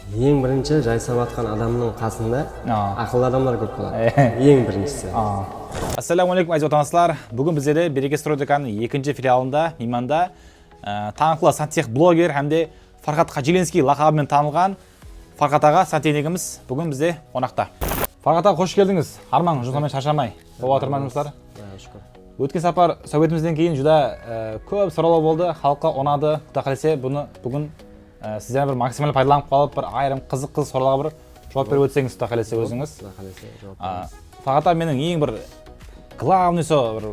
Ең бірінші жайсап атқан адамның қасында ақылды адамдар көп болады. Ең біріншісі. Ассаламу алейкум әзиз отандастар. Бүгін бізде Береке стройдеканың екінші филиалында мейманда таңқылы сантех блогер һәмде Фархат Хажилинский лақабымен танылған Фархат аға сантехнигіміз бүгін бізде қонақта. Фархат аға қош келдіңіз. Арман, жұмысымен шаршамай. Болып жатыр ма жұмыстар? Өткен сапар советімізден кейін жүда көп сұраулар болды, халыққа ұнады. Құдай қаласа бүгін сізден бір максимально пайдаланып қалып, бір айрым қызық сұрақтарға бір жауап беріп өтсеңіз, Құдай қаласа өзіңіз. Фархат аға менің ең бір главный бір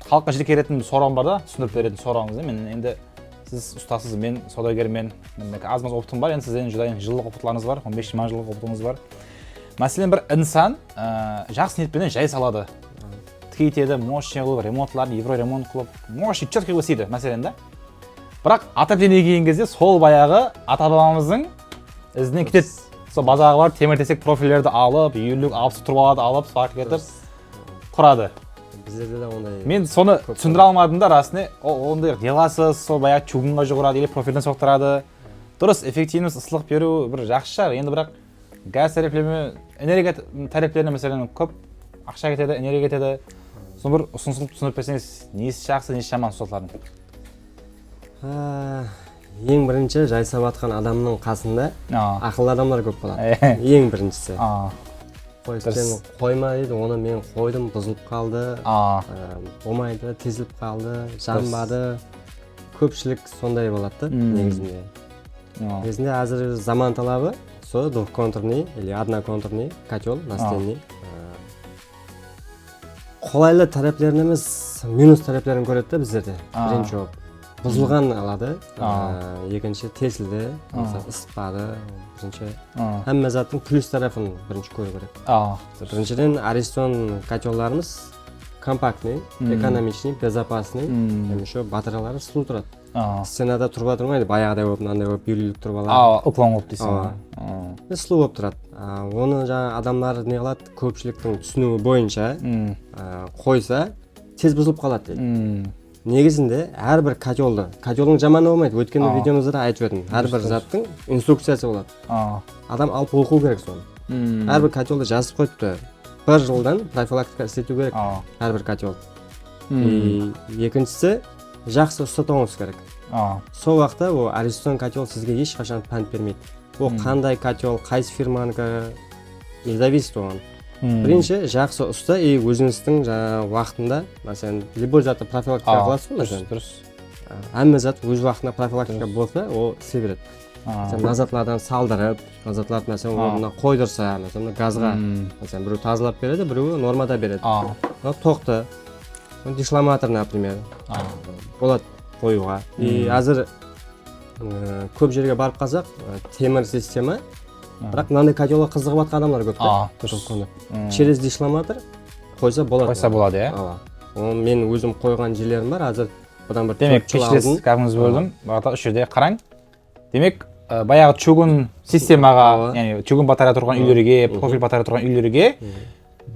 халыққа жеке керетін сұрағым бар да, түсіндіріп беретін сұрағыңыз. Мен енді сіз ұстасыз, мен саудагермен, аз-маз опытым бар, енді сізден жүдайын жылдық опытларыңыз бар, 15-20 жылдық опытыңыз бар. Мәселен, бір инсан жақсы ниетпенен жай салады. Тікейтеді, мощный қылып, ремонтларын, евро-ремонт қылып, мощный четкий қылып істейді, мәселен да. Бірақ ата-бабадан келген кезде сол баяғы ата-бабамыздың ізінен кетеді. Сол базарға барып, темір-тесек профильдерді алып, үйірлік алпыс тұрбаларды алып, сақ кетіп құрады. Біздерде де ондай. Мен соны түсіндіре алмадым да, расында. Ондай деласыз, сол баяғы чугунға жүгірады, или профильден соқтырады. Дұрыс, эффективность, ыстылық беру бір жақсы шығар. Енді бірақ газ тарифлеріне, энергия тарифлеріне мәселен көп ақша кетеді, энергия кетеді. Соны бір ұсынысылып түсініп берсеңіз, несі жақсы, несі жаман сотлардың? Ең бірінші жайсап атқан адамның қасында ақылды адамдар көп болады. Ең біріншісі. Сен қойма дейді, оны мен қойдым, бұзылып қалды, болмайды, тезіліп қалды, жанбады. Көпшілік сондай болады негізінде. Негізінде әзір заман талабы, сол двухконтурный или одноконтурный котел настенный. Қолайлы тараптарын емес, минус тараптарын көреді де біздерде. Бірінші болып бұзылған алады, екінші тесілді, ысытпады, бірінші әмме заттың плюс тарафын бірінші көру керек. Біріншіден Ariston котелларымыз компактный, экономичный, безопасный, еще батареялары сұлу тұрады. Стенада тұрба тұрмайды, баяғыдай болып, мынандай болып, үйлілік тұрбалар. Уклон болып дейсің. Сұлу болып тұрады. Оны жаңа адамдар не қылады, көпшіліктің түсінуі бойынша қойса, тез бұзылып қалады дейді. Негізінде әрбір котелдің жаманы болмайды. Өткенде видеомызда айтып едім. Әрбір заттың инструкциясы болады. Адам алып оқу керек соны. Әрбір котелді жазып қойыпты. Бір жылдан профилактика істету керек әрбір котел. Екіншісі жақсы ұстатуыңыз керек. Сол уақытта ол Ariston котел сізге ешқашан пәнт бермейді. Ол қандай котел, қайсы фирманікі не зависит оған. Бірінші жақсы ұста и өзіңіздің уақытында, мәселен, любой затты профилактика қыласыз ғой, мәселен. Әмме зат өз уақытында профилактика болса, ол істей береді. Мына затлардан салдырып, мына затларды мәселен орнына қойдырса, мәселен газға, мәселен біреу тазалап береді, біреу нормада береді. Тоқты, дешламатор, например, болады қоюға. И әзір көп жерге барып қалсақ, темір система, бірақ мынандай котелға қызығып атқан адамдар көп та. Через дешламатор қойса болады. Қойса болады, Мен өзім қойған жерлерім бар, әзір бұдан бір 4 жыл алдым. Демек, кешіресіз, кәпіңіз бөлдім. Бағата үш жерде қараң. Демек, баяғы чугун системаға, яғни чугун батарея тұрған үйлерге, профиль батарея тұрған үйлерге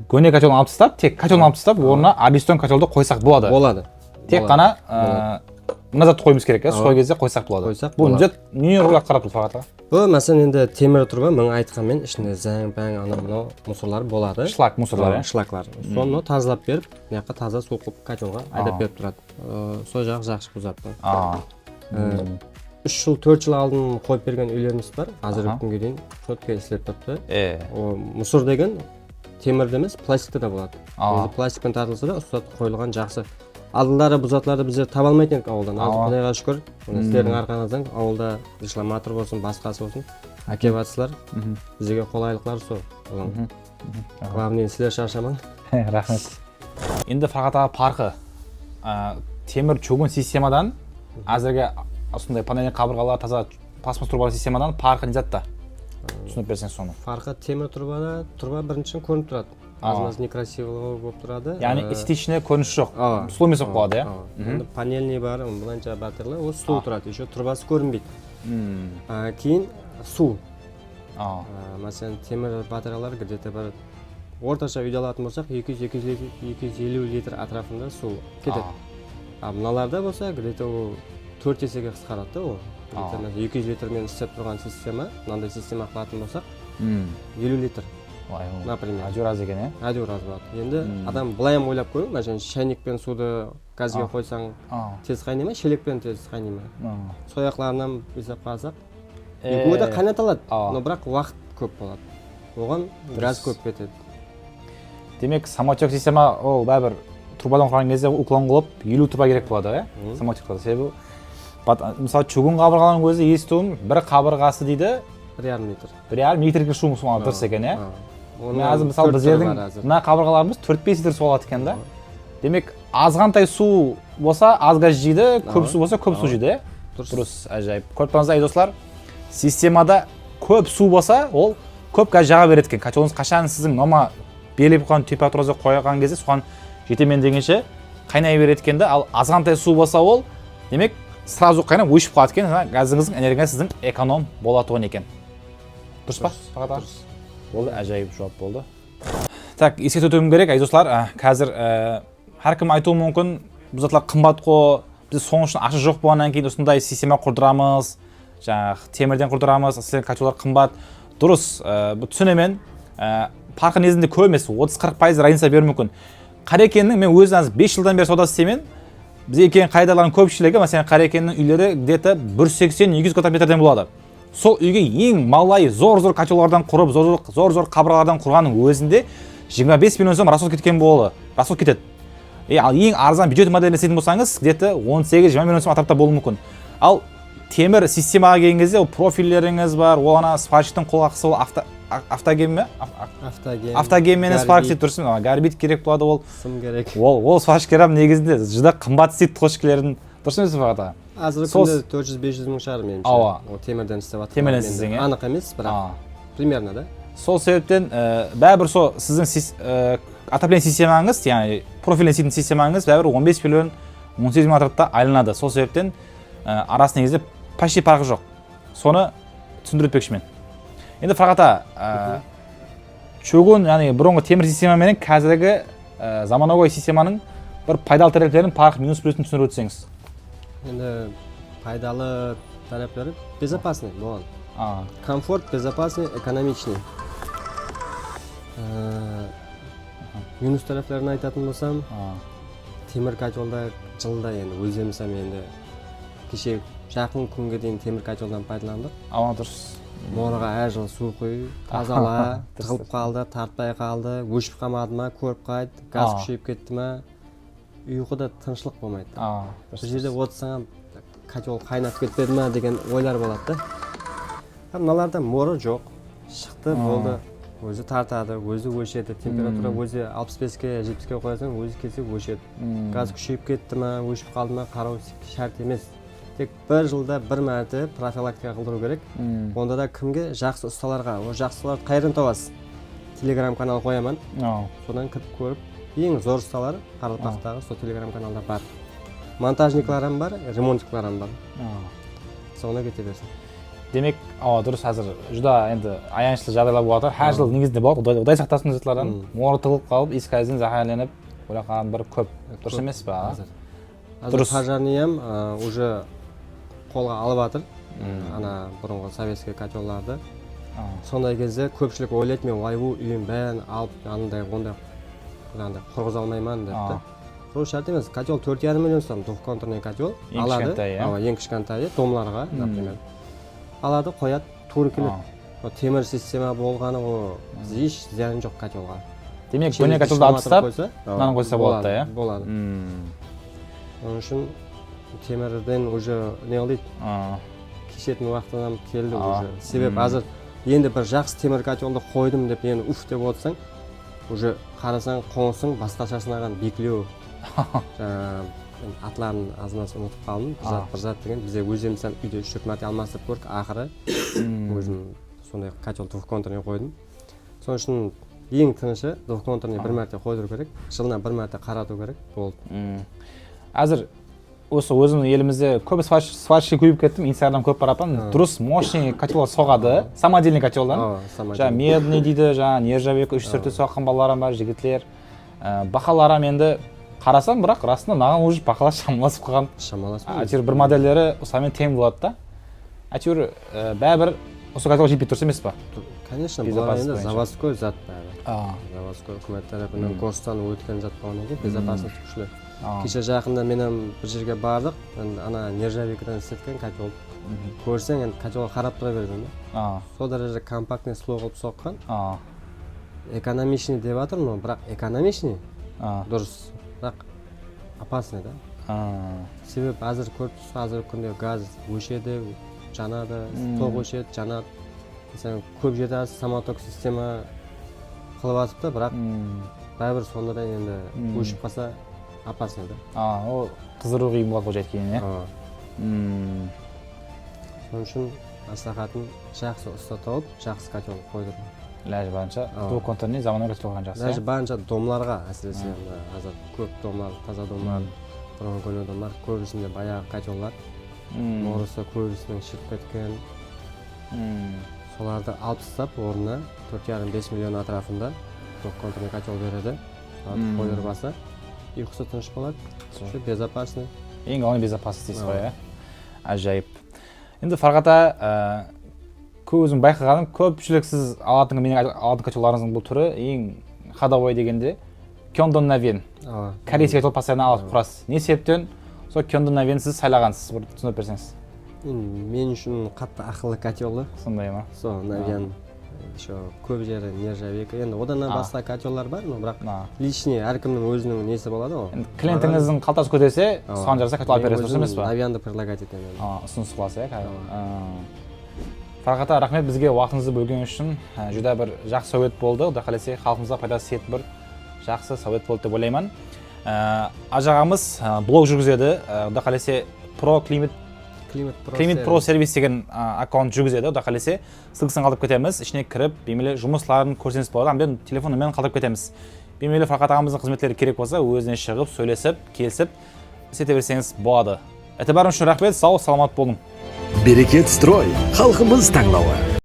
көне котелін алып тастап, тек котелін алып тастап, орнына Ariston котелді қойсақ болады. Болады. Тек қана мына затты қойымыз керек, сол кезде қойсақ болады. Бұл міндет не рөл атқарады бұл Фархат аға? Бұл мәселен енді темір тұрба, мың айтқанмен ішінде зәң-пәң, анау мусорлар болады. Шлак мусорлар, шлаклар. Соны тазалап беріп, мына таза су құйып котелға айдап беріп тұрады. Сол жағы жақсы бұзады. 3 жыл, 4 жыл алдын қойып берген үйлеріміз бар. Қазіргі күнге дейін четко істеп тапты. Мусор деген темірде емес, пластикте де болады. Пластикпен тартылса да ұстатып қойылған жақсы. Алдылары бұзатларды біздер таба алмайтын едік ауылдан. Құдайға шүкір, сіздердің арқаңыздан ауылда дешламатор болсын, басқасы болсын, әкеп жатсыздар. Бізге қолайлықлар сол. Главный сіздер шаршамаң. Рахмет. Енді Фархат аға парқы темір чугун системадан әзірге осындай панельный қабырғалар, таза пластмасс тұрбалы системадан парқы не затта? Түсініп берсеңіз соны. Парқы темір тұрбада, тұрба біріншіден көрініп тұрады. Аз-маз некрасивый болып тұрады. Яғни эстетичный көрініш жоқ. Сұлу емес болып қалады, Енді панельный бар, бұланша батырлы, ол сұлу тұрады. Еще тұрбасы көрінбейді. Кейін су. Мәселен, темір батареялар где-то бір орташа үйде алатын болсақ, 200-250 литр атрафында су кетеді. Мыналарда болса, где-то 4 есеге қысқарады. литрмен 200 литрмен істеп тұрған система, мынандай система қылатын болсақ 50 литр, например. Әжеуір аз екен, әжеуір аз болады. Енді адам былайым ойлап көру, мәселен шайникпен суды газға қойсаң тез қайнай ма, шелекпен тез қайнай ма. Сояқларынан есеп қалсақ, екеуі де қайнаталады, но бірақ уақыт көп болады. Оған газ көп кетеді. Демек, самотек система ол бәрібір трубадан құрған кезде уклон қылып 50 труба керек болады, самотекта. Себебі мысалы чугун қабырғаларының өзі естуім бір қабырғасы дейді 1,5 литр. 1,5 литрге шу дұрыс екен, Мен азыр мысалы біздердің мына қабырғаларымыз 4-5 литр су алады екен да. Демек, азғантай су болса аз газ жейді, көп су болса көп су жейді. Дұрыс, әжайып. Көріп тұрсаңыздар, достар, системада көп су болса, ол көп газ жаға береді екен. Котеліңіз қашан сіздің норма белгілеп қойған температурасы қойған кезде соған жетемен дегенше қайнай береді екен да. Ал азғантай су болса, ол демек сразу қайнап өшіп қалады екен. Газыңыздың энергиясы сіздің эконом болатуын екен. Дұрыс па? Дұрыс. Болды, әжайып жауап болды. Так, ескерту өтуім керек, достар. Қазір әркім айтуы мүмкін, бұл затлар қымбат қой, біз соның үшін ақша жоқ болғаннан кейін осындай система құрдырамыз, жаңағы темірден құрдырамыз, әсілен котелдар қымбат. Дұрыс, бұл түсінемен, парқы негізінде көп емес, 30-40% разница беруі мүмкін. Қарекеннің мен өзін 5 жылдан бері сауда істеймін. Біз екен қайдалардың көпшілігі, мәселен Қарекеннің үйлері где-то 180-200 квадрат метрден болады. Сол үйге ең малай зор-зор котелдардан құрып, зор-зор қабырғалардан құрғанның өзінде 25 миллион сом расход кеткен болды. Расход кетеді. Ал ең арзан бюджет моделін істейтін болсаңыз, где-то 18-20 миллион сом атаптап болуы мүмкін. Ал темір системаға келген кезде ол профильдеріңіз бар, ол ана сварщиктің қолқасы ол автогем ме? Автогеммен сварщик дұрыс ма? Гарбит керек болады, ол сым керек. Ол сварщиктер негізінде жүдә қымбат істейді тошкілерін. Дұрыс емес пе ата? Азыр күнде 400-500 мың шығар меніңше. Ол темірден істеп жатыр. Темірден істейсің, анық емес, бірақ примерно да. Сол себептен бәрібір сол сіздің отопление системаңыз, яғни профильный істейтін системаңыз бәрібір 15 миллион 18 мың атратта айланады. Сол себептен арасы негізде почти парқы жоқ. Соны түсіндіріп өтпекші мен. Енді Фархат, чугун, яғни бұрынғы темір система менен қазіргі заманауи системаның бір пайдалы тәрептелерін, парқ минус плюсын түсіндіріп өтсеңіз. Енді пайдалы тараптары безопасный болған. Комфорт, безопасный, экономичный. Минус тараптарын айтатын болсам, темір котелда жылда енді өзімсам енді кеше жақын күнге дейін темір котелдан пайдаландық. Дұрыс. Мораға әр жыл су құй, тазала, тығылып қалды, тартпай қалды, өшіп қалмады ма, көріп қайды, газ күшейіп кетті ма, ұйқыда тыныштық болмайды. Бір жерде отырсаң, котел қайнап кетпеді ма деген ойлар болады да. Мыналарда моры жоқ, шықты болды, өзі тартады, өзі өшеді, температура өзі 65-ке, 70-ке қоясаң, өзі келсе өшеді. Газ күшейіп кетті ма, өшіп қалды ма, қарау шарт емес. Тек бір жылда бір мәрте профилактика қылдыру керек. Онда да кімге? Жақсы ұсталарға. О жақсыларды қайдан табасыз? Телеграм канал қоямын. Содан кіріп көріп, ең зор ұсталар Қарақалпақтағы сол телеграм каналда бар. Монтажникларым бар, ремонтникларым бар. Соңына кете берсін. Демек, дұрыс, қазір жүда енді аянышты жағдайлар болады. Әр жыл негізінде болады, Құдай сақтасын жұртлардан. Моры тығылып қалып, ескайзен захайленіп, ойлаған бір көп. Дұрыс емес пе? Қазір пожарныйым уже қолға алып жатыр, ана бұрынғы советский котелларды. Сондай кезде көпшілік ойлайды, мен ойбу үйім бәрін алып, ондай құрғыза алмаймын депті. Бұл шарт емес, котел 4,5 миллион сом, двухконтурный котел алады. Ең кішкентайы, домларға, например. Алады, қояды, тура келеді. Темір система болғаны, еш зияны жоқ котелға. Демек, көне котелді алып тастап, мынаны қойса болады да, болады. Оның үшін темірден уже не қылдайды, кешетін уақытынан келді уже. Себеп азыр енді бір жақсы темір котелді қойдым деп, енді уф деп отырсаң, уже қарасаң қоңсың басқашасынан бекілеу. Атларын азынасы ұмытып қалдым, бір зат деген, бізде өзімізден үйде 3-4 мәрте алмастырып көрдік, ақыры өзім сондай котел двухконтурный қойдым. Соның үшін ең тынышы двухконтурный бір мәрте қойдыру керек, жылына бір мәрте қарату керек, болды. Әзір осы өзімнің елімізде көп сварщик көйіп кеттім, Инстаграм көп барапан, дұрыс мощный котелдар соғады, самодельный котелдан. Медный дейді, нержавейка 3-4 соққан балаларым бар, жігітлер. Бақаларым енді қарасам, бірақ расында маған уже бақалар шамаласып қалған. Әйтеуір бір модельдері осымен тең болады да. әйтеуір бәрібір осы каталог жеп тұрса емес па? Конечно, бұлар енді заводской зат бәрі. Заводской үкімет тарапынан ГОСТан өткен зат болғаннан кейін безопасность күшті. Кеше жақында менен бір жерге бардық, ана нержавейкадан істеткен котел. Көрсең, енді котел қарап тұра бердім да. Сол дәрежеде компактный слой қылып соққан. Экономичный деп жатыр, но бірақ экономичный дұрыс, бірақ опасный да. Себебі азыр көріп тұрсыз, азыр күнде газ өшеді, жанады, тоқ өшеді, жанады. Mesela көп жерде аз самоток система қылып атып та, бірақ бәрібір сонда да енді өшіп қалса опасный да. Ол қыздыру қиын болады ғой жеткенін, иә? Соның үшін маслихатым жақсы ұста тауып, жақсы котел қойдырдым. Ләжі барынша тоқ контейнер заманауи котел қойған жақсы. Ләжі барынша домларға, әсіресе азыр көп домлар, таза домлар, бұрын көне домлар, көбісінде баяғы котеллар. Орысы көбісінің шіріп кеткен. Соларды алып тастап, орнына 4,5 миллион атрафында тоқ контейнер котел береді. Қойдырып алса, ұйқысы тыныш болады, безопасный. Ең ғалым безопасный дейсіз ғой, иә? Ажайып. Енді Фарғата, өзім байқағаным, көпшілік сіз менің алатын котелларыңыздың бұл түрі ең ходовой дегенде Кёндон Навен. Корейский котел постоянно алып құрасыз. Не себептен сол Кёндон Навен сіз сайлағансыз? Бір түсініп берсеңіз. Мен үшін қатты ақылы котелы. Сондай ма? Сол Навен. Көп жері нержавейка. Енді одан басқа котеллар бар, бірақ личный әркімнің өзінің несі болады ғой. Клиентіңіздің қалтасы көтерсе, соған жараса котел алып бересіз, дұрыс емес па? Навенді предлагать етемін. Ұсыныс қыласыз, иә? Фарғата, рахмет бізге уақытыңызды бөлген үшін. Жүдә бір жақсы совет болды. Құдай қаласа халқымызға пайдасы тиетін бір жақсы совет болды деп ойлаймын. Ажағамыз блог жүргізеді. Құдай қаласа Climate Pro сервис деген аккаунт жүргізеді. Құдай қаласа ссылкасын қалдырып кетеміз. Ішіне кіріп, беймейлі жұмыстарын көрсеңіз болады. Мен телефоныммен қалдырып кетеміз. Беймейлі Фарғат ағамыздың қызметтері керек болса, өзіне шығып, сөйлесіп, келісіп, істете берсеңіз болады. Әтібарым үшін рахмет, сау, саламат болың. Берекет строй, халқымыз таңлауы.